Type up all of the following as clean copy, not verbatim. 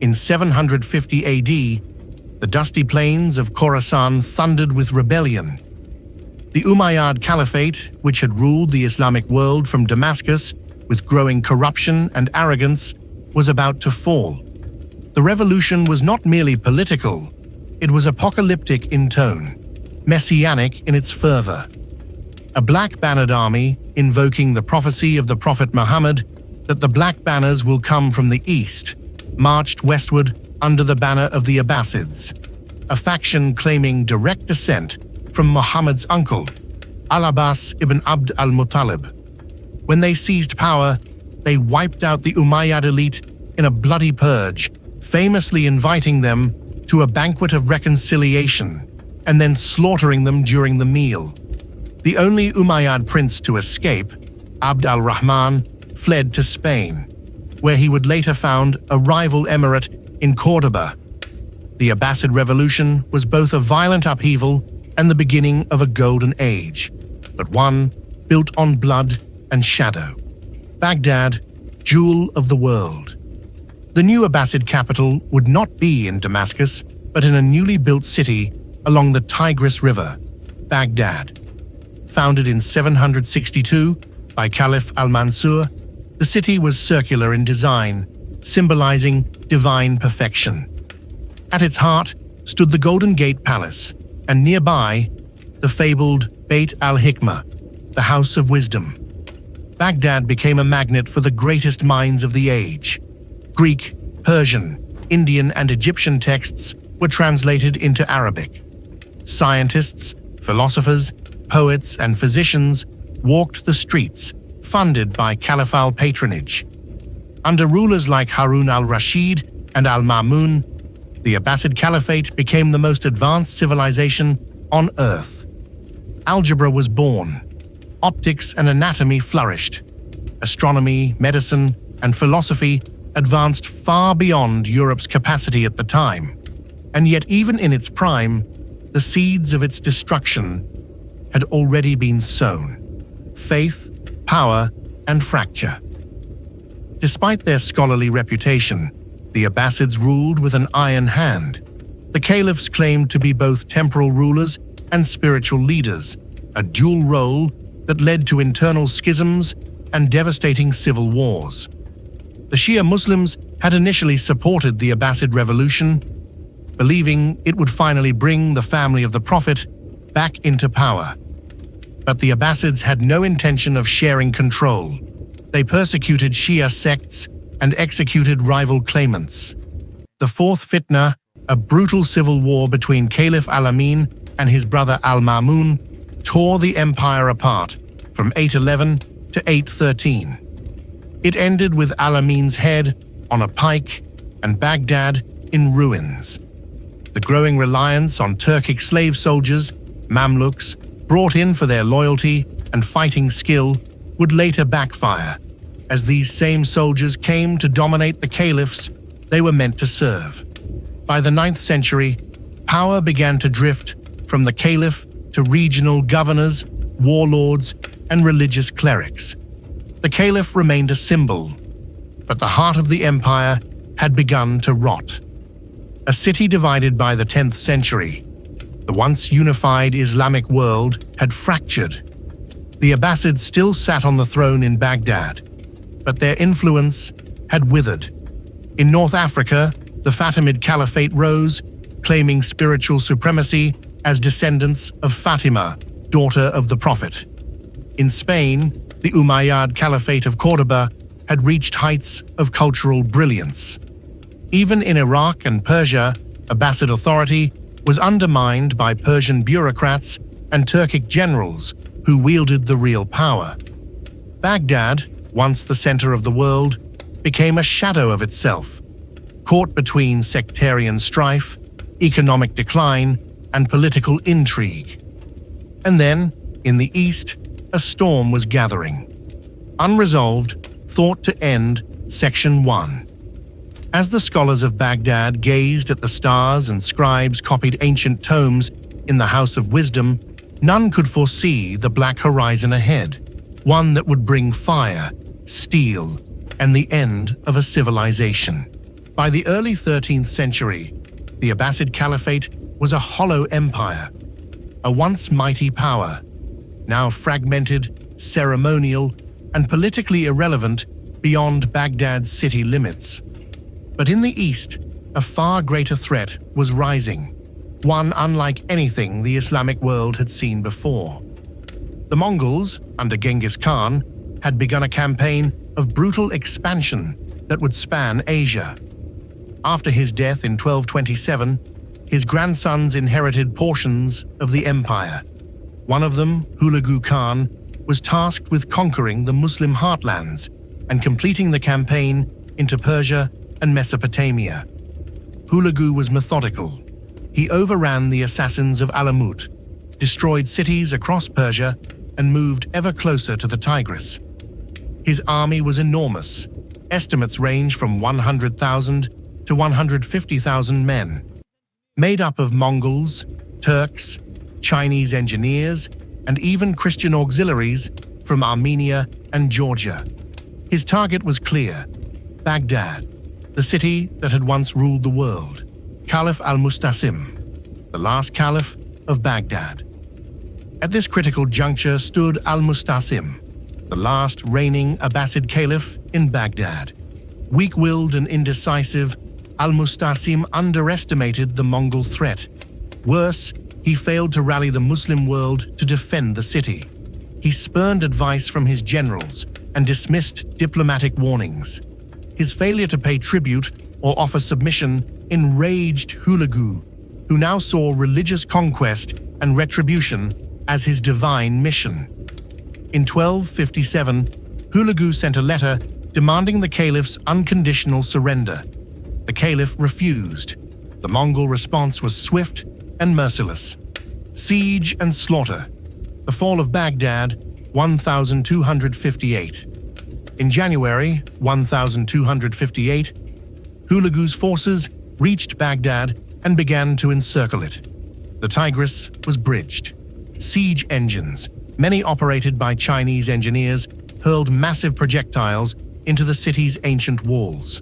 In 750 AD, the dusty plains of Khorasan thundered with rebellion. The Umayyad Caliphate, which had ruled the Islamic world from Damascus with growing corruption and arrogance, was about to fall. The revolution was not merely political, it was apocalyptic in tone, messianic in its fervor. A black-bannered army, invoking the prophecy of the Prophet Muhammad that the black banners will come from the east, marched westward under the banner of the Abbasids, a faction claiming direct descent from Muhammad's uncle, Al-Abbas ibn Abd al-Muttalib. When they seized power, they wiped out the Umayyad elite in a bloody purge, famously inviting them to a banquet of reconciliation and then slaughtering them during the meal. The only Umayyad prince to escape, Abd al-Rahman, fled to Spain, where he would later found a rival emirate in Cordoba. The Abbasid Revolution was both a violent upheaval and the beginning of a golden age, but one built on blood and shadow. Baghdad, jewel of the world. The new Abbasid capital would not be in Damascus, but in a newly built city along the Tigris River, Baghdad. Founded in 762 by Caliph al-Mansur, the city was circular in design, symbolizing divine perfection. At its heart stood the Golden Gate Palace, and nearby, the fabled Beit al-Hikmah, the House of Wisdom. Baghdad became a magnet for the greatest minds of the age. Greek, Persian, Indian, and Egyptian texts were translated into Arabic. Scientists, philosophers, poets, and physicians walked the streets, funded by caliphal patronage. Under rulers like Harun al-Rashid and al-Ma'mun, the Abbasid Caliphate became the most advanced civilization on Earth. Algebra was born. Optics and anatomy flourished. Astronomy, medicine, and philosophy advanced far beyond Europe's capacity at the time. And yet, even in its prime, the seeds of its destruction had already been sown. Faith, power, and fracture. Despite their scholarly reputation, the Abbasids ruled with an iron hand. The caliphs claimed to be both temporal rulers and spiritual leaders, a dual role that led to internal schisms and devastating civil wars. The Shia Muslims had initially supported the Abbasid revolution, believing it would finally bring the family of the Prophet back into power. But the Abbasids had no intention of sharing control. They persecuted Shia sects and executed rival claimants. The Fourth Fitna, a brutal civil war between Caliph al-Amin and his brother al-Ma'mun, tore the empire apart from 811 to 813. It ended with al-Amin's head on a pike and Baghdad in ruins. The growing reliance on Turkic slave soldiers, Mamluks, brought in for their loyalty and fighting skill, would later backfire, as these same soldiers came to dominate the caliphs they were meant to serve. By the 9th century, power began to drift from the caliph to regional governors, warlords, and religious clerics. The caliph remained a symbol, but the heart of the empire had begun to rot. A city divided by the 10th century, the once unified Islamic world had fractured. The Abbasids still sat on the throne in Baghdad, but their influence had withered. In North Africa, the Fatimid Caliphate rose, claiming spiritual supremacy as descendants of Fatima, daughter of the Prophet. In Spain, the Umayyad Caliphate of Cordoba had reached heights of cultural brilliance. Even in Iraq and Persia, Abbasid authority was undermined by Persian bureaucrats and Turkic generals who wielded the real power. Baghdad, once the center of the world, became a shadow of itself, caught between sectarian strife, economic decline, and political intrigue. And then, in the east, a storm was gathering. Unresolved, thought to end Section 1. As the scholars of Baghdad gazed at the stars and scribes copied ancient tomes in the House of Wisdom, none could foresee the black horizon ahead, one that would bring fire, steel, and the end of a civilization. By the early 13th century, the Abbasid Caliphate was a hollow empire, a once mighty power, now fragmented, ceremonial, and politically irrelevant beyond Baghdad's city limits. But in the east, a far greater threat was rising, one unlike anything the Islamic world had seen before. The Mongols, under Genghis Khan, had begun a campaign of brutal expansion that would span Asia. After his death in 1227, his grandsons inherited portions of the empire. One of them, Hulagu Khan, was tasked with conquering the Muslim heartlands and completing the campaign into Persia and Mesopotamia. Hulagu was methodical. He overran the assassins of Alamut, destroyed cities across Persia, and moved ever closer to the Tigris. His army was enormous. Estimates range from 100,000 to 150,000 men, made up of Mongols, Turks, Chinese engineers, and even Christian auxiliaries from Armenia and Georgia. His target was clear: Baghdad, the city that had once ruled the world. Caliph al-Mustasim, the last caliph of Baghdad. At this critical juncture stood al-Mustasim, the last reigning Abbasid Caliph in Baghdad. Weak-willed and indecisive, al-Mustasim underestimated the Mongol threat. Worse, he failed to rally the Muslim world to defend the city. He spurned advice from his generals and dismissed diplomatic warnings. His failure to pay tribute or offer submission enraged Hulagu, who now saw religious conquest and retribution as his divine mission. In 1257, Hulagu sent a letter demanding the caliph's unconditional surrender. The caliph refused. The Mongol response was swift and merciless. Siege and slaughter. The fall of Baghdad, 1258. In January 1258, Hulagu's forces reached Baghdad and began to encircle it. The Tigris was bridged. Siege engines, many operated by Chinese engineers, hurled massive projectiles into the city's ancient walls.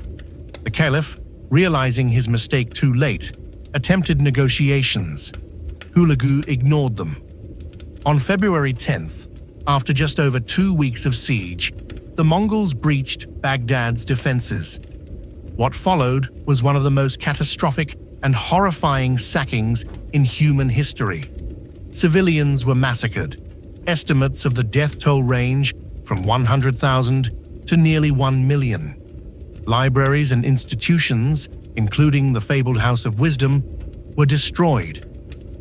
The caliph, realizing his mistake too late, attempted negotiations. Hulagu ignored them. On February 10th, after just over 2 weeks of siege, the Mongols breached Baghdad's defenses. What followed was one of the most catastrophic and horrifying sackings in human history. Civilians were massacred. Estimates of the death toll range from 100,000 to nearly 1 million. Libraries and institutions, including the fabled House of Wisdom, were destroyed.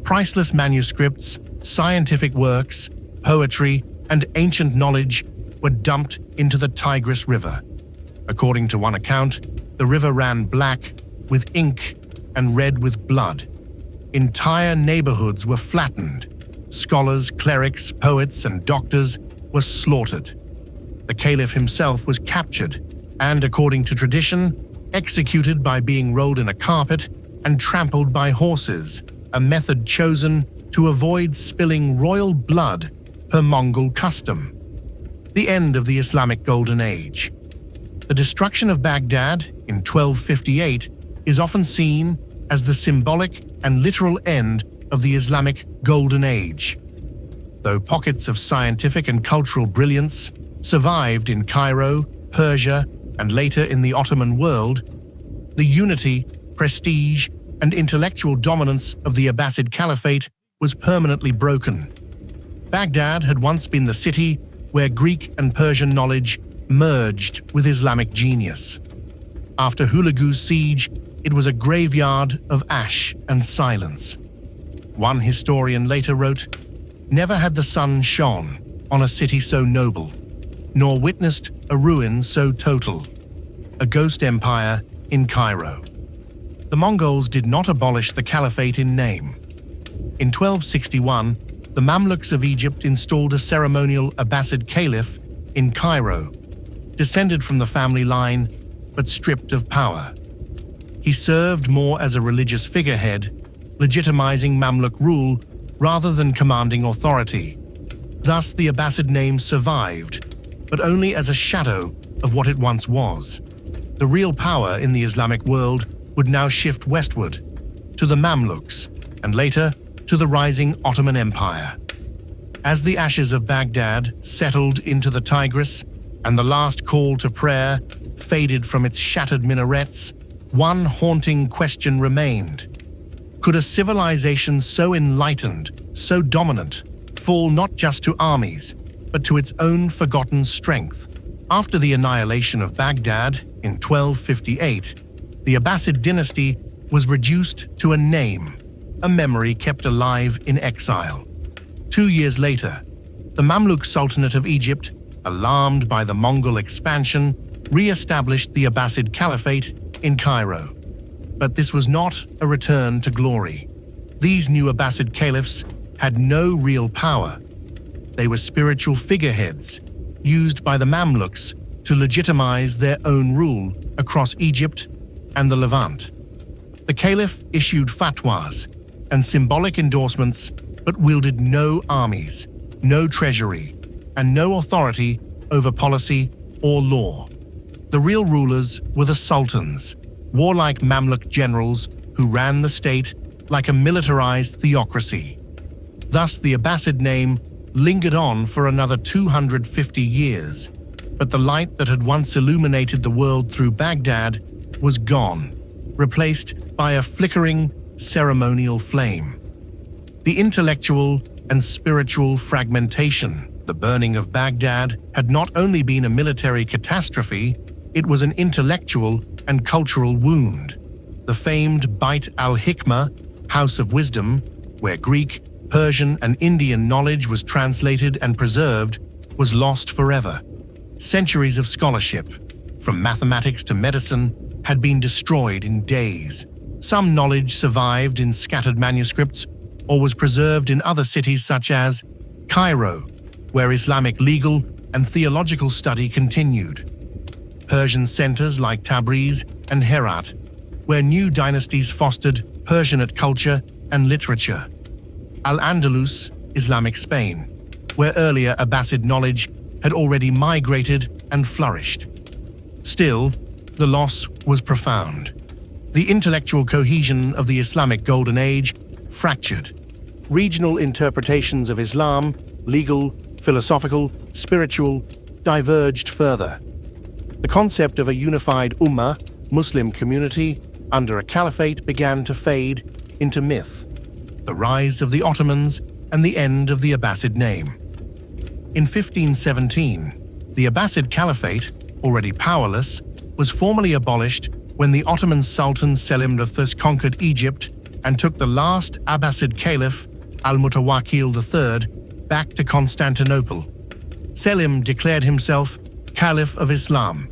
Priceless manuscripts, scientific works, poetry, and ancient knowledge were dumped into the Tigris River. According to one account, the river ran black with ink and red with blood. Entire neighborhoods were flattened. Scholars, clerics, poets, and doctors were slaughtered. The caliph himself was captured and, according to tradition, executed by being rolled in a carpet and trampled by horses, a method chosen to avoid spilling royal blood per Mongol custom. The end of the Islamic Golden Age. The destruction of Baghdad in 1258 is often seen as the symbolic and literal end of the Islamic Golden Age. Though pockets of scientific and cultural brilliance survived in Cairo, Persia, and later in the Ottoman world, the unity, prestige, and intellectual dominance of the Abbasid Caliphate was permanently broken. Baghdad had once been the city where Greek and Persian knowledge merged with Islamic genius. After Hulagu's siege, it was a graveyard of ash and silence. One historian later wrote, "Never had the sun shone on a city so noble, nor witnessed a ruin so total, a ghost empire in Cairo." The Mongols did not abolish the caliphate in name. In 1261, the Mamluks of Egypt installed a ceremonial Abbasid caliph in Cairo, descended from the family line but stripped of power. He served more as a religious figurehead, legitimizing Mamluk rule rather than commanding authority. Thus, the Abbasid name survived, but only as a shadow of what it once was. The real power in the Islamic world would now shift westward, to the Mamluks, and later to the rising Ottoman Empire. As the ashes of Baghdad settled into the Tigris and the last call to prayer faded from its shattered minarets, one haunting question remained. Could a civilization so enlightened, so dominant, fall not just to armies, but to its own forgotten strength? After the annihilation of Baghdad in 1258, the Abbasid dynasty was reduced to a name, a memory kept alive in exile. 2 years later, the Mamluk Sultanate of Egypt, alarmed by the Mongol expansion, re-established the Abbasid Caliphate in Cairo. But this was not a return to glory. These new Abbasid caliphs had no real power. They were spiritual figureheads, used by the Mamluks to legitimize their own rule across Egypt and the Levant. The caliph issued fatwas and symbolic endorsements, but wielded no armies, no treasury, and no authority over policy or law. The real rulers were the sultans, warlike Mamluk generals who ran the state like a militarized theocracy. Thus, the Abbasid name lingered on for another 250 years, but the light that had once illuminated the world through Baghdad was gone, replaced by a flickering, ceremonial flame. The intellectual and spiritual fragmentation, the burning of Baghdad, had not only been a military catastrophe, it was an intellectual and cultural wound. The famed Bait al-Hikmah, House of Wisdom, where Greek, Persian, and Indian knowledge was translated and preserved, was lost forever. Centuries of scholarship, from mathematics to medicine, had been destroyed in days. Some knowledge survived in scattered manuscripts or was preserved in other cities such as Cairo, where Islamic legal and theological study continued. Persian centers like Tabriz and Herat, where new dynasties fostered Persianate culture and literature. Al-Andalus, Islamic Spain, where earlier Abbasid knowledge had already migrated and flourished. Still, the loss was profound. The intellectual cohesion of the Islamic Golden Age fractured. Regional interpretations of Islam, legal, philosophical, spiritual, diverged further. The concept of a unified ummah, Muslim community, under a caliphate began to fade into myth. The rise of the Ottomans and the end of the Abbasid name. In 1517, the Abbasid Caliphate, already powerless, was formally abolished when the Ottoman Sultan Selim I conquered Egypt and took the last Abbasid Caliph, Al-Mutawakkil III, back to Constantinople. Selim declared himself Caliph of Islam,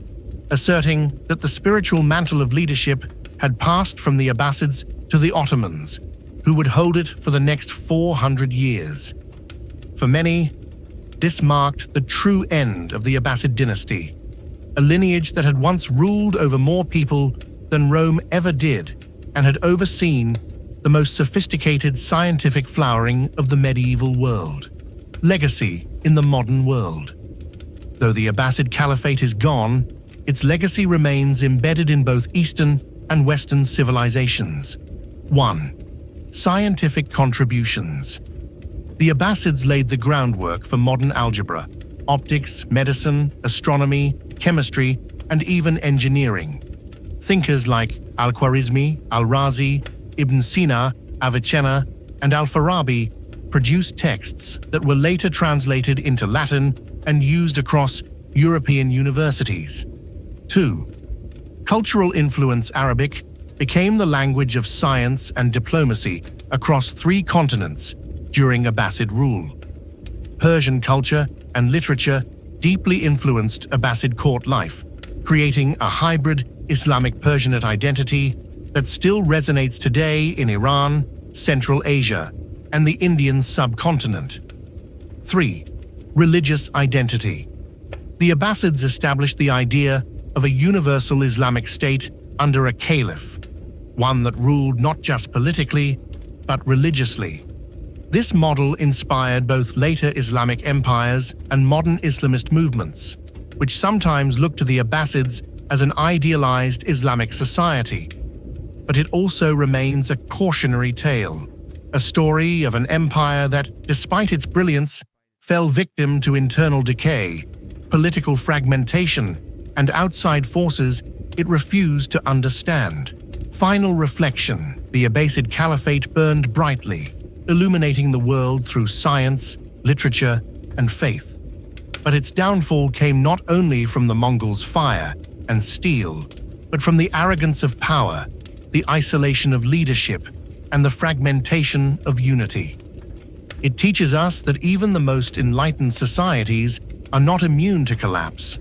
asserting that the spiritual mantle of leadership had passed from the Abbasids to the Ottomans, who would hold it for the next 400 years. For many, this marked the true end of the Abbasid dynasty, a lineage that had once ruled over more people than Rome ever did and had overseen the most sophisticated scientific flowering of the medieval world. Legacy in the modern world. Though the Abbasid Caliphate is gone, its legacy remains embedded in both Eastern and Western civilizations. 1. Scientific contributions. The Abbasids laid the groundwork for modern algebra, optics, medicine, astronomy, chemistry, and even engineering. Thinkers like Al-Khwarizmi, Al-Razi, Ibn Sina, Avicenna, and Al-Farabi produced texts that were later translated into Latin and used across European universities. 2. Cultural influence. Arabic became the language of science and diplomacy across 3 continents during Abbasid rule. Persian culture and literature deeply influenced Abbasid court life, creating a hybrid Islamic Persianate identity that still resonates today in Iran, Central Asia, and the Indian subcontinent. 3. Religious identity. The Abbasids established the idea of a universal Islamic state under a caliph, one that ruled not just politically, but religiously. This model inspired both later Islamic empires and modern Islamist movements, which sometimes look to the Abbasids as an idealized Islamic society, but it also remains a cautionary tale, a story of an empire that, despite its brilliance, fell victim to internal decay, political fragmentation, and outside forces it refused to understand. Final reflection: the Abbasid Caliphate burned brightly, illuminating the world through science, literature, and faith. But its downfall came not only from the Mongols' fire and steel, but from the arrogance of power, the isolation of leadership, and the fragmentation of unity. It teaches us that even the most enlightened societies are not immune to collapse,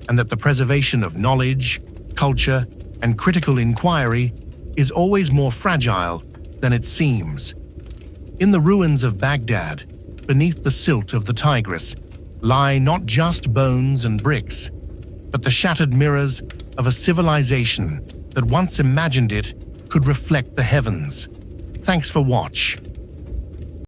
and that the preservation of knowledge, culture, and critical inquiry is always more fragile than it seems. In the ruins of Baghdad, beneath the silt of the Tigris, lie not just bones and bricks, but the shattered mirrors of a civilization that once imagined it could reflect the heavens. Thanks for watching.